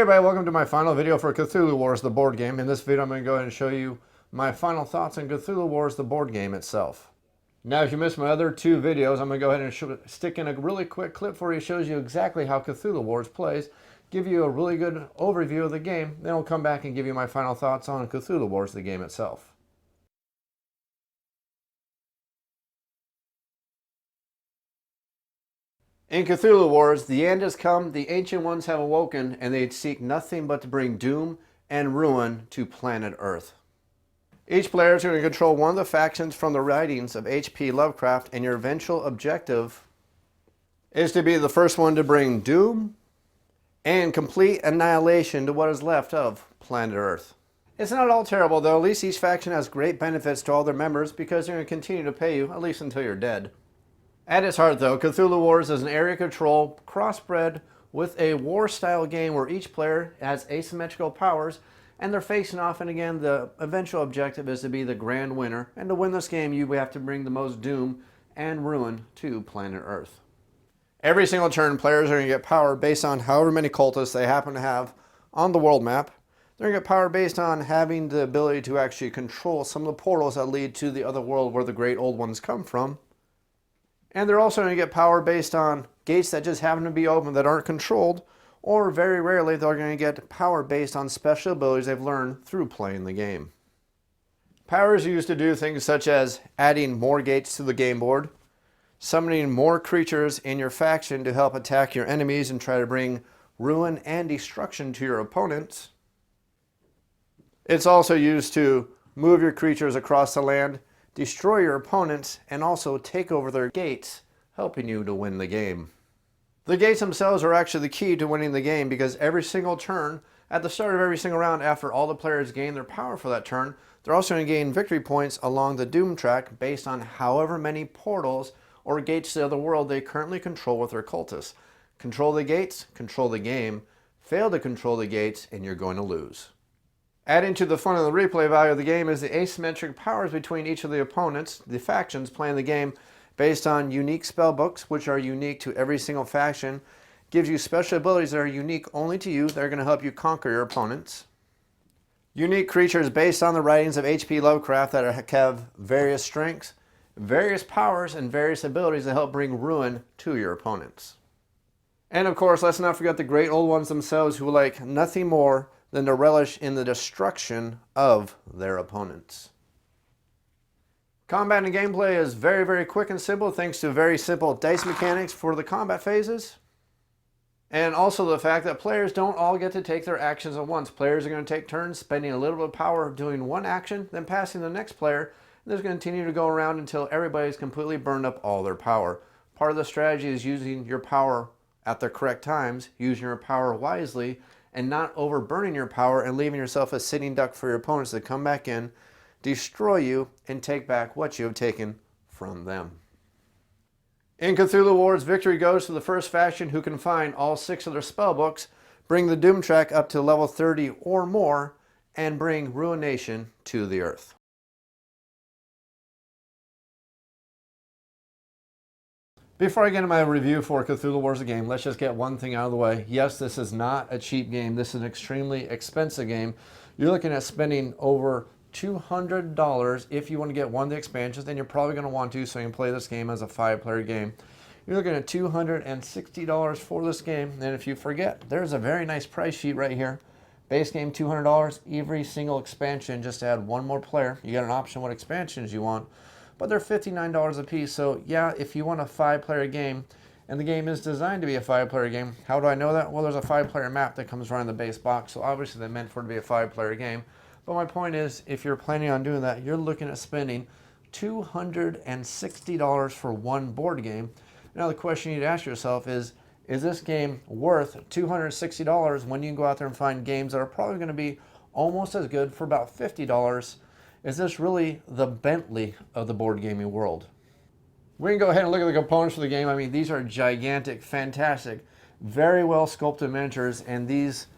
Hey everybody, welcome to my final video for Cthulhu Wars, the board game. In this video, I'm going to go ahead and show you my final thoughts on Cthulhu Wars, the board game itself. Now, if you missed my other two videos, I'm going to go ahead and stick in a really quick clip for you. It shows you exactly how Cthulhu Wars plays, give you a really good overview of the game, then I'll come back and give you my final thoughts on Cthulhu Wars, the game itself. In Cthulhu Wars, the end has come, the Ancient Ones have awoken, and they seek nothing but to bring doom and ruin to planet Earth. Each player is going to control one of the factions from the writings of H P Lovecraft, and your eventual objective is to be the first one to bring doom and complete annihilation to what is left of planet Earth. It's not all terrible though. At least each faction has great benefits to all their members because they're going to continue to pay you, at least until you're dead. At its heart though, Cthulhu Wars is an area control crossbred with a war-style game where each player has asymmetrical powers and they're facing off, and again, the eventual objective is to be the grand winner, and to win this game you have to bring the most doom and ruin to planet Earth. Every single turn, players are going to get power based on however many cultists they happen to have on the world map. They're going to get power based on having the ability to actually control some of the portals that lead to the other world where the great old ones come from. And they're also going to get power based on gates that just happen to be open that aren't controlled, or very rarely they're going to get power based on special abilities they've learned through playing the game. Power is used to do things such as adding more gates to the game board, summoning more creatures in your faction to help attack your enemies and try to bring ruin and destruction to your opponents. It's also used to move your creatures across the land, destroy your opponents, and also take over their gates, helping you to win the game. The gates themselves are actually the key to winning the game because every single turn, at the start of every single round after all the players gain their power for that turn, they're also going to gain victory points along the doom track based on however many portals or gates to the other world they currently control with their cultists. Control the gates, control the game. Fail to control the gates, and you're going to lose. Adding to the fun and the replay value of the game is the asymmetric powers between each of the opponents, the factions playing the game, based on unique spell books, which are unique to every single faction. Gives you special abilities that are unique only to you. They're going to help you conquer your opponents. Unique creatures based on the writings of H P Lovecraft that have various strengths, various powers, and various abilities that help bring ruin to your opponents. And of course, let's not forget the great old ones themselves who like nothing more than to relish in the destruction of their opponents. Combat and gameplay is very, very quick and simple thanks to very simple dice mechanics for the combat phases. And also the fact that players don't all get to take their actions at once. Players are going to take turns spending a little bit of power doing one action, then passing the next player. And they're going to continue to go around until everybody's completely burned up all their power. Part of the strategy is using your power at the correct times, using your power wisely, and not overburning your power and leaving yourself a sitting duck for your opponents to come back in, destroy you, and take back what you have taken from them. In Cthulhu Wars, victory goes to the first faction who can find all 6 of their spellbooks, bring the Doom track up to level 30 or more, and bring ruination to the Earth. Before I get into my review for Cthulhu Wars the game, let's just get one thing out of the way. Yes, this is not a cheap game. This is an extremely expensive game. You're looking at spending over $200 if you want to get one of the expansions, and you're probably going to want to, so you can play this game as a 5-player game. You're looking at $260 for this game, and if you forget, there's a very nice price sheet right here. Base game $200, every single expansion just to add one more player. You got an option what expansions you want, but they're $59 a piece. So yeah, if you want a 5-player game, and the game is designed to be a 5-player game, how do I know that? Well, there's a 5-player map that comes right in the base box, so obviously they're meant for it to be a 5-player game. But my point is, if you're planning on doing that, you're looking at spending $260 for one board game. Now the question you need to ask yourself is this game worth $260 when you can go out there and find games that are probably going to be almost as good for about $50? Is this really the Bentley of the board gaming world? We can go ahead and look at the components for the game. I mean, these are gigantic, fantastic, very well sculpted miniatures, and these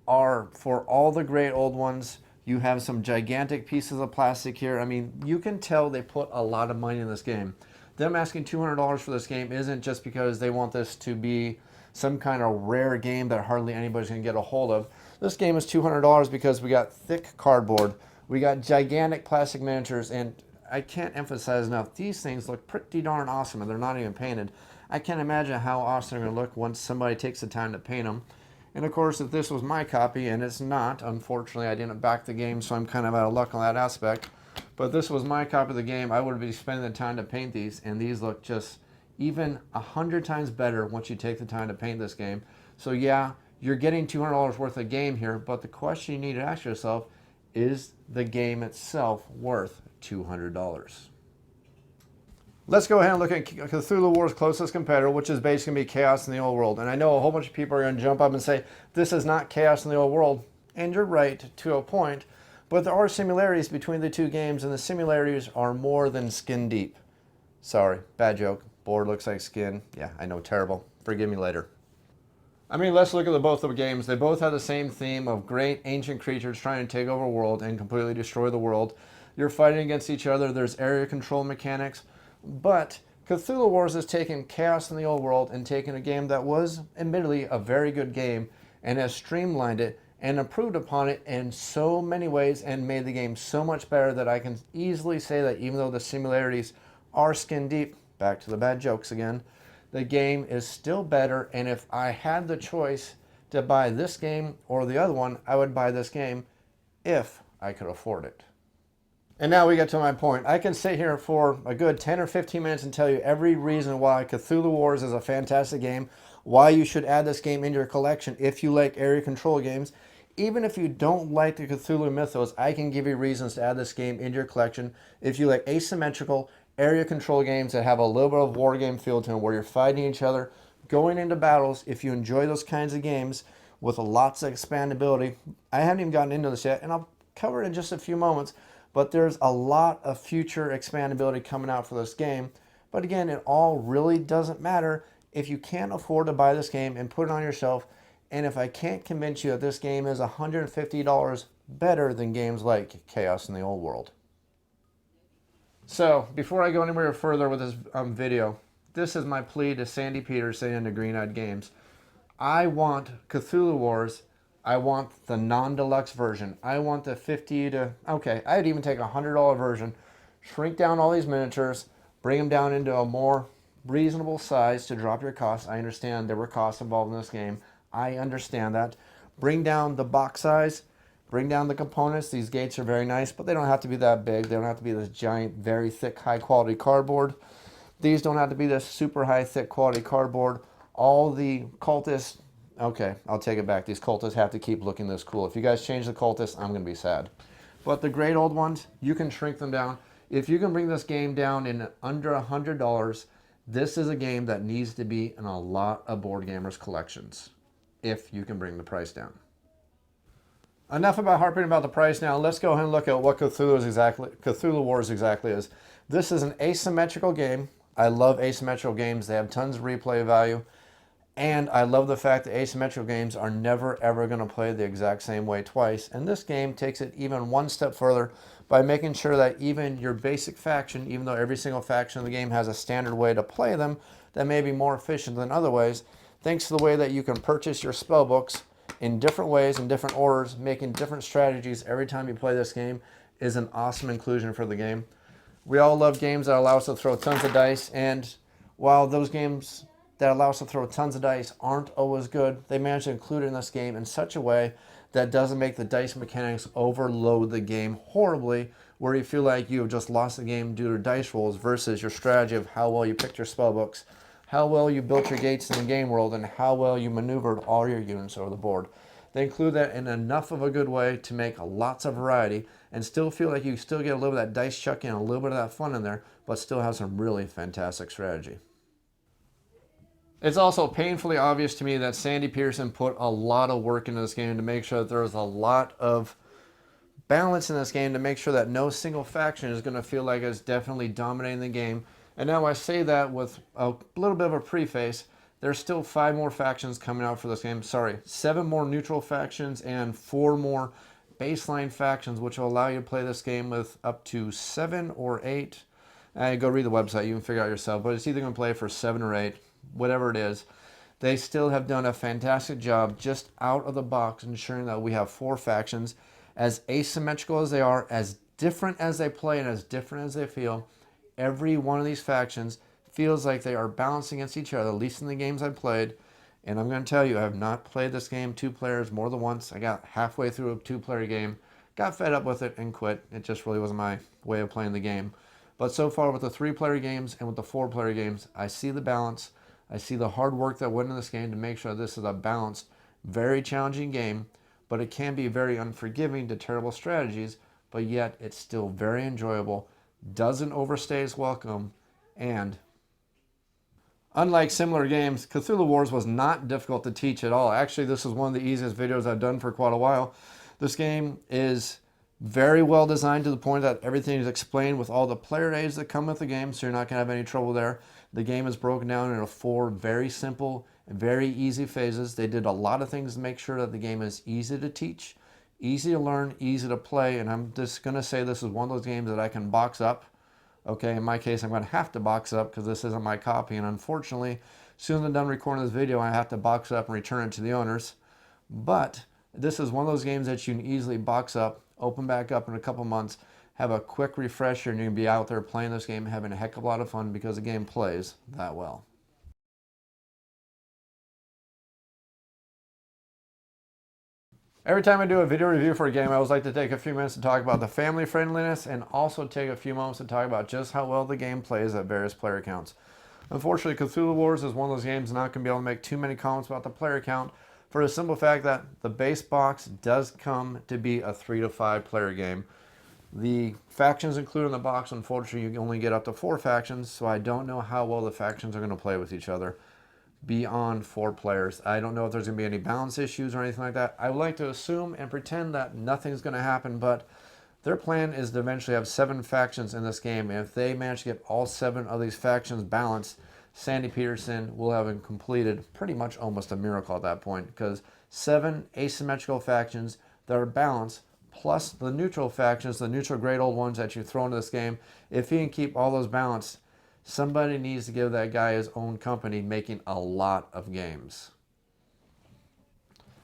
are for all the great old ones. You have some gigantic pieces of plastic here. I mean, you can tell they put a lot of money in this game. Them asking $200 for this game isn't just because they want this to be some kind of rare game that hardly anybody's going to get a hold of. This game is $200 because we got thick cardboard, we got gigantic plastic miniatures, and I can't emphasize enough, these things look pretty darn awesome, and they're not even painted. I can't imagine how awesome they're going to look once somebody takes the time to paint them. And of course, if this was my copy, and it's not, unfortunately I didn't back the game, so I'm kind of out of luck on that aspect. But if this was my copy of the game, I would be spending the time to paint these, and these look just even 100 times better once you take the time to paint this game. So yeah, you're getting $200 worth of game here, but the question you need to ask yourself, is the game itself worth $200? Let's go ahead and look at Cthulhu War's closest competitor, which is basically going to be Chaos in the Old World. And I know a whole bunch of people are going to jump up and say, this is not Chaos in the Old World. And you're right to a point, but there are similarities between the two games, and the similarities are more than skin deep. Sorry, bad joke. Board looks like skin. Yeah, I know, terrible. Forgive me later. I mean, let's look at both of the games. They both have the same theme of great ancient creatures trying to take over a world and completely destroy the world. You're fighting against each other. There's area control mechanics. But Cthulhu Wars has taken Chaos in the Old World and taken a game that was admittedly a very good game and has streamlined it and improved upon it in so many ways and made the game so much better that I can easily say that even though the similarities are skin deep, back to the bad jokes again, the game is still better. And if I had the choice to buy this game or the other one, I would buy this game if I could afford it. And now we get to my point. I can sit here for a good 10 or 15 minutes and tell you every reason why Cthulhu Wars is a fantastic game, why you should add this game into your collection if you like area control games. Even if you don't like the Cthulhu mythos, I can give you reasons to add this game into your collection if you like asymmetrical area control games that have a little bit of war game feel to them, where you're fighting each other, going into battles. If you enjoy those kinds of games with lots of expandability, I haven't even gotten into this yet, and I'll cover it in just a few moments. But there's a lot of future expandability coming out for this game. But again, it all really doesn't matter if you can't afford to buy this game and put it on your shelf. And if I can't convince you that this game is $150 better than games like Chaos in the Old World. So before I go anywhere further with this video, this is my plea to Sandy Peterson and the Green Eyed Games. I want Cthulhu Wars. I want the non-deluxe version. I want the okay, I'd even take a $100 version, shrink down all these miniatures, bring them down into a more reasonable size to drop your costs. I understand there were costs involved in this game. I understand that. Bring down the box size, bring down the components. These gates are very nice, but they don't have to be that big. They don't have to be this giant, very thick, high-quality cardboard. These don't have to be this super high, thick quality cardboard. All the cultists, okay, I'll take it back. These cultists have to keep looking this cool. If you guys change the cultists, I'm going to be sad. But the great old ones, you can shrink them down. If you can bring this game down in under $100, this is a game that needs to be in a lot of board gamers' collections, if you can bring the price down. Enough about harping about the price now. Let's go ahead and look at what Cthulhu Wars exactly is. This is an asymmetrical game. I love asymmetrical games. They have tons of replay value. And I love the fact that asymmetrical games are never ever going to play the exact same way twice. And this game takes it even one step further by making sure that even your basic faction, even though every single faction in the game has a standard way to play them that may be more efficient than other ways, thanks to the way that you can purchase your spell books in different ways, in different orders, making different strategies every time you play this game is an awesome inclusion for the game. We all love games that allow us to throw tons of dice, and while those games that allow us to throw tons of dice aren't always good, they manage to include it in this game in such a way that doesn't make the dice mechanics overload the game horribly, where you feel like you have just lost the game due to dice rolls versus your strategy of how well you picked your spell books, how well you built your gates in the game world, and how well you maneuvered all your units over the board. They include that in enough of a good way to make lots of variety and still feel like you still get a little bit of that dice chucking and a little bit of that fun in there, but still have some really fantastic strategy. It's also painfully obvious to me that Sandy Peterson put a lot of work into this game to make sure that there is a lot of balance in this game, to make sure that no single faction is going to feel like it's definitely dominating the game. And now I say that with a little bit of a preface. There's still 5 more factions coming out for this game. Sorry, 7 more neutral factions and 4 more baseline factions, which will allow you to play this game with up to 7 or 8. Go read the website, you can figure out yourself, but it's either going to play for 7 or 8, whatever it is. they still have done a fantastic job just out of the box ensuring that we have 4 factions, as asymmetrical as they are, as different as they play, and as different as they feel. Every one of these factions feels like they are balanced against each other, at least in the games I've played. And I'm going to tell you, I have not played this game 2 players more than once. I got halfway through a 2-player game, got fed up with it, and quit. It just really wasn't my way of playing the game. But so far with the 3-player games and with the 4-player games, I see the balance. I see the hard work that went in this game to make sure this is a balanced, very challenging game, but it can be very unforgiving to terrible strategies, but yet it's still very enjoyable, doesn't overstay its welcome, and unlike similar games, Cthulhu Wars was not difficult to teach at all. Actually, this is one of the easiest videos I've done for quite a while. This game is very well designed to the point that everything is explained with all the player aids that come with the game, so you're not going to have any trouble there. The game is broken down into 4 very simple and very easy phases. They did a lot of things to make sure that the game is easy to teach, easy to learn, easy to play, and I'm just going to say this is one of those games that I can box up. Okay, in my case, I'm going to have to box up because this isn't my copy, and unfortunately, as soon as I'm done recording this video, I have to box up and return it to the owners. But this is one of those games that you can easily box up, open back up in a couple months, have a quick refresher, and you can be out there playing this game, having a heck of a lot of fun because the game plays that well. Every time I do a video review for a game, I always like to take a few minutes to talk about the family friendliness and also take a few moments to talk about just how well the game plays at various player counts. Unfortunately, Cthulhu Wars is one of those games not going to be able to make too many comments about the player count for the simple fact that the base box does come to be a 3 to 5 player game. The factions included in the box, unfortunately, you can only get up to 4 factions, so I don't know how well the factions are going to play with each other beyond 4 players. I don't know if there's going to be any balance issues or anything like that. I would like to assume and pretend that nothing's going to happen, but their plan is to eventually have 7 factions in this game, and if they manage to get all 7 of these factions balanced, Sandy Peterson will have completed pretty much almost a miracle at that point, because 7 asymmetrical factions that are balanced, plus the neutral factions, the neutral great old ones that you throw into this game, if he can keep all those balanced, somebody needs to give that guy his own company making a lot of games.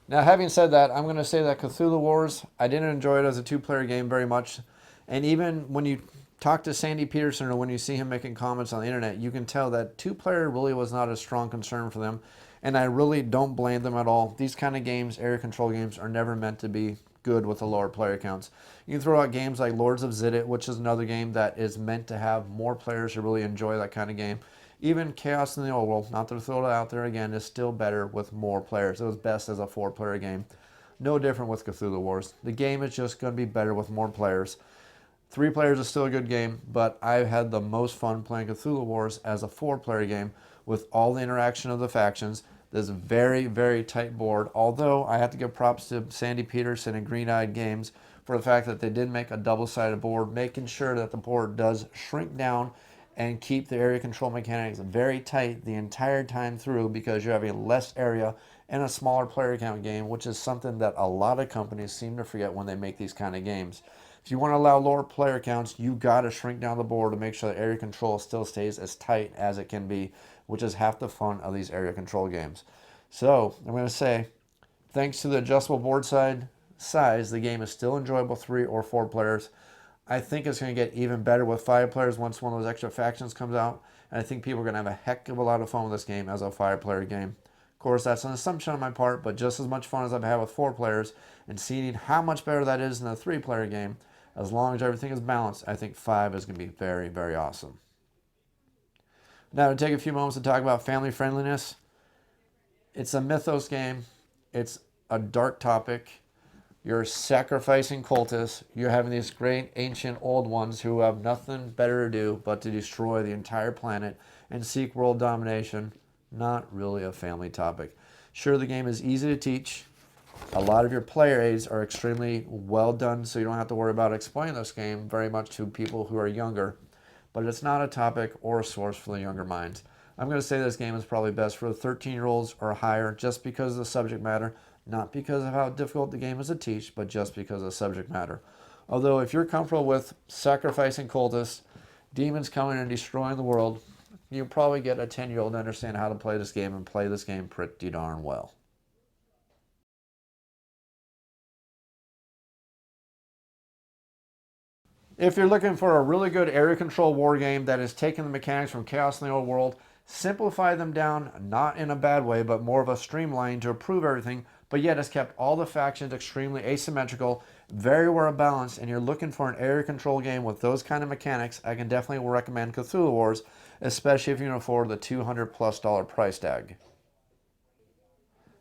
Now, having said that, I'm going to say that Cthulhu Wars, I didn't enjoy it as a 2-player game very much. And even when you talk to Sandy Peterson or when you see him making comments on the internet, you can tell that 2-player really was not a strong concern for them. And I really don't blame them at all. These kind of games, area control games, are never meant to be good with the lower player counts. You can throw out games like Lords of Zidit, which is another game that is meant to have more players to really enjoy that kind of game. Even Chaos in the Old World, not to throw it out there again, is still better with more players. It was best as a 4-player game. No different with Cthulhu Wars. The game is just going to be better with more players. 3 players is still a good game, but I've had the most fun playing Cthulhu Wars as a 4-player game with all the interaction of the factions. This very, very tight board, although I have to give props to Sandy Peterson and Green Eyed Games for the fact that they did make a double-sided board, making sure that the board does shrink down and keep the area control mechanics very tight the entire time through, because you're having less area and a smaller player count game, which is something that a lot of companies seem to forget when they make these kind of games. If you want to allow lower player counts, you got to shrink down the board to make sure that area control still stays as tight as it can be, which is half the fun of these area control games. So I'm going to say, thanks to the adjustable board size, the game is still enjoyable 3 or 4 players. I think it's going to get even better with 5 players once one of those extra factions comes out. And I think people are going to have a heck of a lot of fun with this game as a 5-player game. Of course, that's an assumption on my part, but just as much fun as I've had with 4 players, and seeing how much better that is than a 3-player game, as long as everything is balanced, I think 5 is going to be very, very awesome. Now, to take a few moments to talk about family friendliness. It's a mythos game. It's a dark topic. You're sacrificing cultists. You're having these great ancient old ones who have nothing better to do but to destroy the entire planet and seek world domination. Not really a family topic. Sure, the game is easy to teach. A lot of your player aids are extremely well done, so you don't have to worry about explaining this game very much to people who are younger. But it's not a topic or a source for the younger minds. I'm going to say this game is probably best for the 13-year-olds or higher, just because of the subject matter, not because of how difficult the game is to teach, but just because of the subject matter. Although if you're comfortable with sacrificing cultists, demons coming and destroying the world, you probably get a 10-year-old to understand how to play this game and play this game pretty darn well. If you're looking for a really good area control war game that is taking the mechanics from Chaos in the Old World, simplify them down, not in a bad way, but more of a streamline to improve everything, but yet has kept all the factions extremely asymmetrical, very well balanced, and you're looking for an area control game with those kind of mechanics, I can definitely recommend Cthulhu Wars, especially if you can afford the $200+ price tag.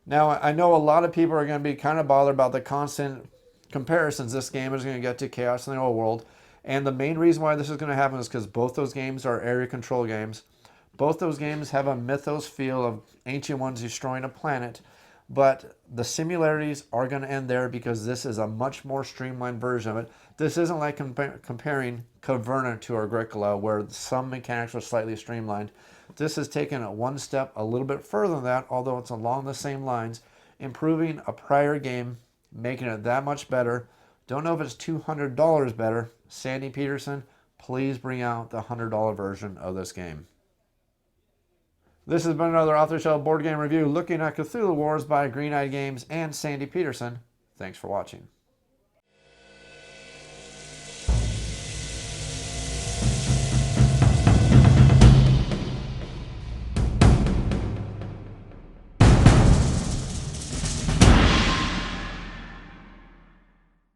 Now, I know a lot of people are going to be kind of bothered about the constant comparisons this game is going to get to Chaos in the Old World. And the main reason why this is going to happen is because both those games are area control games. Both those games have a mythos feel of ancient ones destroying a planet. But the similarities are going to end there because this is a much more streamlined version of it. This isn't like comparing Caverna to Agricola, where some mechanics are slightly streamlined. This has taken it one step a little bit further than that, although it's along the same lines, improving a prior game, making it that much better. Don't know if it's $200 better. Sandy Peterson, please bring out the $100 version of this game. This has been another Off the Shelf board game review looking at Cthulhu Wars by Green Eyed Games and Sandy Peterson. Thanks for watching.